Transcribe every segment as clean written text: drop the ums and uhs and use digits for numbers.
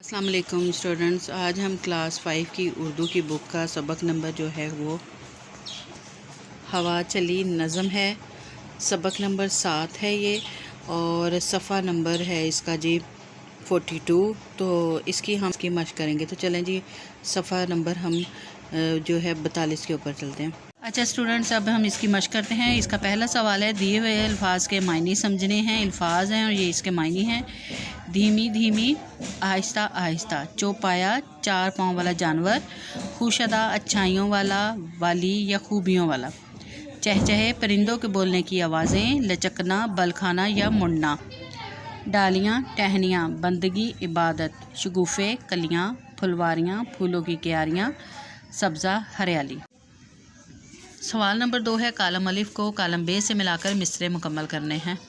अस्सलाम वालेकुम स्टूडेंट्स। आज हम क्लास 5 की उर्दू की बुक का सबक नंबर जो है वो हवा चली नज़म है। सबक नंबर 7 है ये और सफ़ा नंबर है इसका जी 42। तो इसकी हम मश्क करेंगे। तो चलें जी, सफ़ा नंबर हम जो है 42 के ऊपर चलते हैं। अच्छा स्टूडेंट्स, अब हम इसकी मश्क करते हैं। इसका पहला सवाल है, दिए हुए अल्फाज के मायने समझने हैं। अल्फाज हैं और ये इसके मायने हैं। धीमी धीमी, आहिस्ता आहिस्ता, चौपाया चार पाँव वाला जानवर, खुशदा अच्छाइयों वाला, वाली या खूबियों वाला, चहचहे परिंदों के बोलने की आवाज़ें, लचकना बल खाना या मुड़ना, डालियाँ टहनियाँ, बंदगी इबादत, शगुफ़े कलियाँ, फुलवारियाँ फूलों की क्यारियाँ, सब्ज़ा हरियाली। सवाल नंबर 2 है, कालम अलिफ को कालम बे से मिलाकर मिसरे मुकम्मल करने हैं।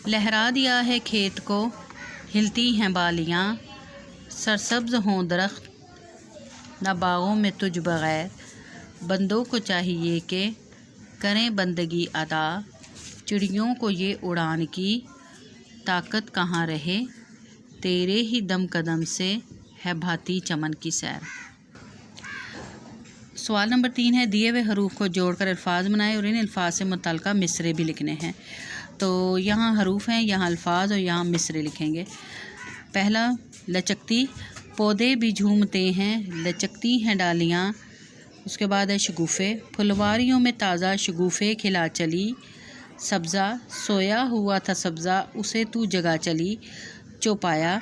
लहरा दिया है खेत को, हिलती हैं बालियाँ, सरसब्ज हों दरख्त न बागों में तुझ बगैर, बंदों को चाहिए कि करें बंदगी अदा, चिड़ियों को ये उड़ान की ताकत कहाँ रहे, तेरे ही दम कदम से है भाती चमन की सैर। सवाल नंबर 3 है, दिए हुए हरूफ को जोड़कर अल्फाज बनाए और इन अल्फाज से मुतल्लिक़ा मिसरे भी लिखने हैं। तो यहाँ हरूफ हैं, यहाँ अल्फाज और यहाँ मिसरे लिखेंगे। पहला, लचकती, पौधे भी झूमते हैं, लचकती हैं डालियाँ। उसके बाद है शगुफ़े, फुलवारियों में ताज़ा शगुफ़े खिला चली, सब्ज़ा, सोया हुआ था सब्ज़ा उसे तू जगा चली, चौपाया,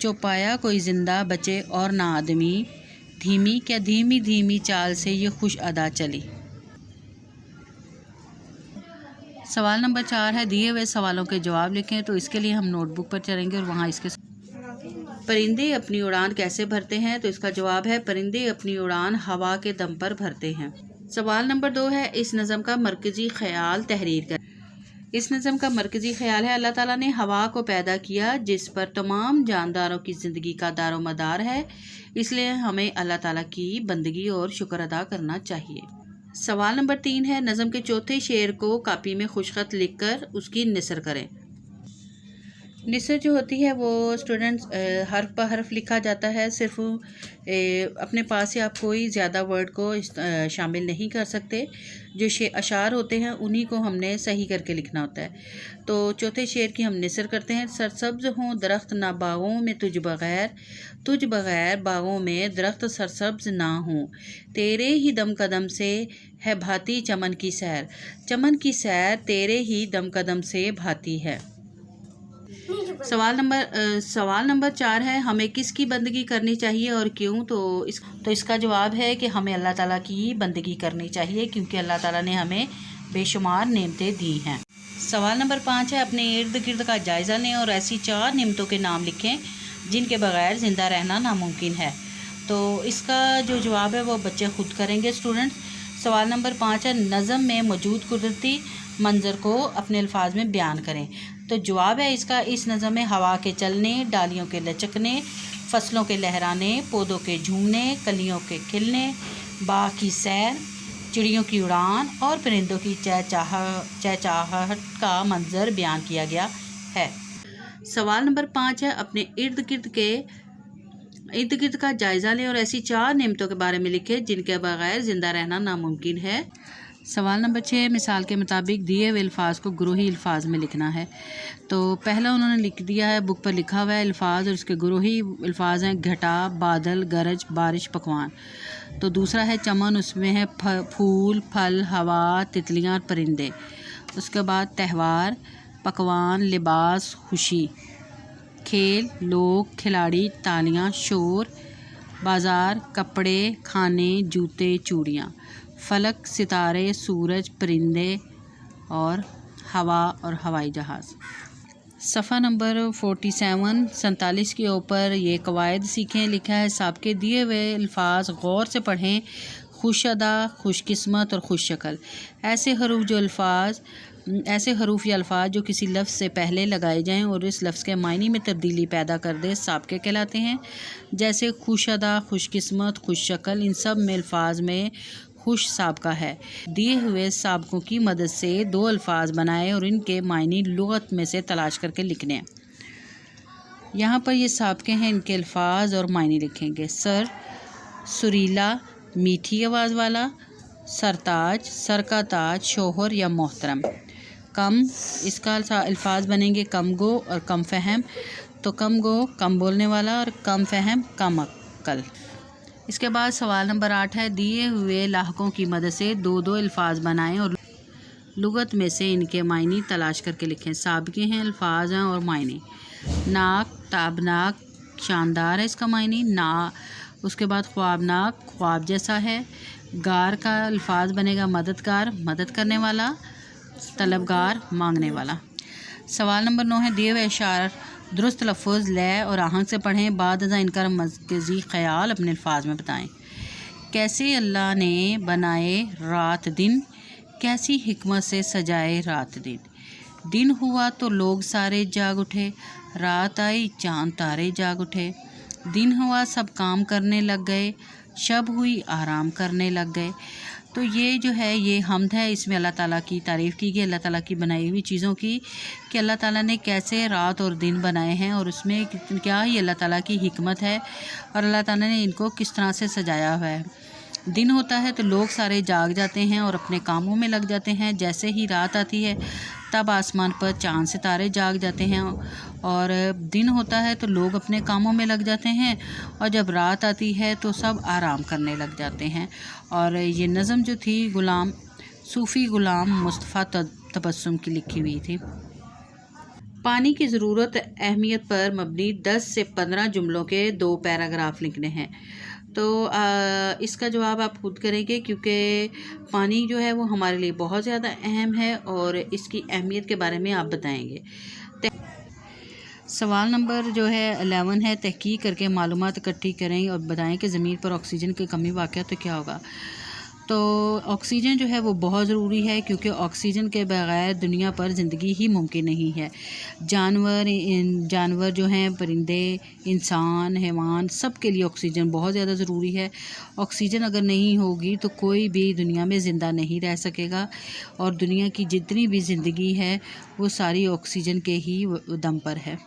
चौपाया कोई ज़िंदा बचे और ना आदमी, धीमी क्या धीमी धीमी चाल से ये खुश अदा चली। सवाल नंबर 4 है, दिए हुए सवालों के जवाब लिखें। तो इसके लिए हम नोटबुक पर चलेंगे और वहाँ इसके परिंदे अपनी उड़ान कैसे भरते हैं। तो इसका जवाब है, परिंदे अपनी उड़ान हवा के दम पर भरते हैं। सवाल नंबर 2 है, इस नज़म का मरकज़ी ख्याल तहरीर कर। इस नज़म का मरकज़ी ख्याल है, अल्लाह ताला ने हवा को पैदा किया जिस पर तमाम जानदारों की ज़िंदगी का दारो मदार है, इसलिए हमें अल्लाह ताला की बंदगी और शुक्र अदा करना चाहिए। सवाल नंबर 3 है, नज़म के चौथे शेर को कापी में खुशखत लिखकर उसकी निसर करें। निसर जो होती है वो स्टूडेंट्स हर्फ पर हर्फ लिखा जाता है। सिर्फ अपने पास से आप कोई ज़्यादा वर्ड को शामिल नहीं कर सकते। जो अशार होते हैं उन्हीं को हमने सही करके लिखना होता है। तो चौथे शेर की हम निसर करते हैं। सरसब्ज हों दरख्त ना बागों में तुझ बग़ैर बागों में दरख्त सरसब्ज ना हों, तेरे ही दम कदम से है भाती चमन की सैर तेरे ही दम कदम से भाती है। सवाल नंबर 4 है, हमें किसकी बंदगी करनी चाहिए और क्यों। तो इसका जवाब है कि हमें अल्लाह ताला की बंदगी करनी चाहिए क्योंकि अल्लाह ताला ने हमें बेशुमार नेमतें दी हैं। सवाल नंबर 5 है, अपने इर्द गिर्द का जायज़ा लें और ऐसी 4 नेमतों के नाम लिखें जिनके बगैर ज़िंदा रहना नामुमकिन है। तो इसका जो जवाब है वो बच्चे खुद करेंगे स्टूडेंट्स। सवाल नंबर 5 है, नज़म में मौजूद कुदरती मंजर को अपने अल्फाज में बयान करें। तो जवाब है इसका, इस नज़म में हवा के चलने, डालियों के लचकने, फसलों के लहराने, पौधों के झूमने, कलियों के खिलने, बाग की सैर, चिड़ियों की उड़ान और परिंदों की चहचहाहट का मंजर बयान किया गया है। सवाल नंबर 5 है, अपने इर्द गिर्द का जायज़ा लें और ऐसी 4 नेमतों के बारे में लिखें जिनके बगैर ज़िंदा रहना नामुमकिन है। सवाल नंबर 6, मिसाल के मुताबिक दिए हुए अल्फाज को गुरूही अल्फाज में लिखना है। तो पहला उन्होंने लिख दिया है, बुक पर लिखा हुआ है अल्फाज और इसके गुरूही अल्फाज हैं घटा, बादल, गरज, बारिश, पकवान। तो दूसरा है चमन, उसमें है फूल, फल, हवा, तितलियाँ और परिंदे। उसके बाद त्यौहार, पकवान, लिबास, खुशी, खेल, लोग, खिलाड़ी, तालियाँ, शोर, बाज़ार, कपड़े, खाने, जूते, चूड़ियाँ, फलक, सितारे, सूरज, परिंदे और हवा और हवाई जहाज़। सफ़ा नंबर 47 के ऊपर ये कवायद सीखें लिखा है, सबके दिए हुए अल्फाज गौर से पढ़ें। खुशअदा, खुशकिस्मत और खुश शक्ल, ऐसे हरूफ या अल्फाज जो किसी लफ्ज़ से पहले लगाए जाएं और इस लफ्ज़ के मायने में तब्दीली पैदा कर दे साबके कहलाते हैं। जैसे खुशअदा, खुशकिस्मत, खुश शक्ल, इन सब में अल्फाज में खुश साबका है। दिए हुए साबकों की मदद से 2 अल्फाज बनाए और इनके मायने लुगत में से तलाश करके लिखने हैं। यहाँ पर ये साबके हैं, इनके अल्फाज और मायने लिखेंगे। सर, सुरीला, मीठी आवाज़ वाला। सरताज, सर का ताज, शोहर या मोहतरम। कम, इसका अल्फाज बनेंगे कम गो और कम फहम। तो कम गो कम बोलने वाला और कम फहम कम अक्ल। इसके बाद सवाल नंबर 8 है, दिए हुए लाहकों की मदद से दो दो अल्फाज बनाएं और लुगत में से इनके मायने तलाश करके लिखें। साबके हैं, अल्फाज हैं और मायने। नाक, ताबनाक, शानदार है इसका मायने। ना, उसके बाद ख्वाबनाक, ख्वाब जैसा है। गार का अल्फाज बनेगा मददगार, मदद करने वाला। तलबगार, मांगने वाला। सवाल नंबर 9 है, दिए हुए अशार दुरुस्त लफ्ज़ लय और आहंग से पढ़ें, बाद अज़ा इनका मज़गी ख़याल अपने अल्फाज में बताएं। कैसे अल्लाह ने बनाए रात दिन, कैसी हिकमत से सजाए रात दिन। दिन हुआ तो लोग सारे जाग उठे, रात आई चांद तारे जाग उठे। दिन हुआ सब काम करने लग गए, शब हुई आराम करने लग गए। तो ये जो है ये हम्द है, इसमें अल्लाह ताला की तारीफ़ की गई, अल्लाह ताला की बनाई हुई चीज़ों की, कि अल्लाह ताला ने कैसे रात और दिन बनाए हैं और उसमें क्या ही अल्लाह ताला की हिकमत है और अल्लाह ताला ने इनको किस तरह से सजाया हुआ है। दिन होता है तो लोग सारे जाग जाते हैं और अपने कामों में लग जाते हैं। जैसे ही रात आती है तब आसमान पर चांद सितारे जाग जाते हैं, और दिन होता है तो लोग अपने कामों में लग जाते हैं, और जब रात आती है तो सब आराम करने लग जाते हैं। और ये नज़म जो थी गुलाम सूफ़ी गुलाम मुस्तफ़ा तबस्सुम की लिखी हुई थी। पानी की ज़रूरत अहमियत पर मबनी 10 से 15 जुमलों के 2 पैराग्राफ लिखने हैं। तो इसका जवाब आप खुद करेंगे, क्योंकि पानी जो है वो हमारे लिए बहुत ज़्यादा अहम है और इसकी अहमियत के बारे में आप बताएंगे। सवाल नंबर जो है 11 है, तहकीक करके मालूमात इकट्ठी करें और बताएं कि ज़मीन पर ऑक्सीजन की कमी वाक़या तो क्या होगा। तो ऑक्सीजन जो है वो बहुत ज़रूरी है, क्योंकि ऑक्सीजन के बगैर दुनिया पर ज़िंदगी ही मुमकिन नहीं है। जानवर जो हैं, परिंदे, इंसान, हैवान, सब के लिए ऑक्सीजन बहुत ज़्यादा ज़रूरी है। ऑक्सीजन अगर नहीं होगी तो कोई भी दुनिया में ज़िंदा नहीं रह सकेगा, और दुनिया की जितनी भी ज़िंदगी है वो सारी ऑक्सीजन के ही दम पर है।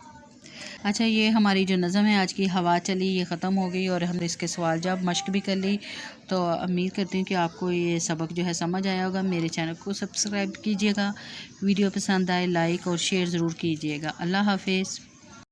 अच्छा, ये हमारी जो नज़म है आज की हवा चली ये ख़त्म हो गई और हमने इसके सवाल जवाब मश्क भी कर ली। तो उम्मीद करती हूँ कि आपको ये सबक जो है समझ आया होगा। मेरे चैनल को सब्सक्राइब कीजिएगा, वीडियो पसंद आए लाइक और शेयर ज़रूर कीजिएगा। अल्लाह हाफिज़।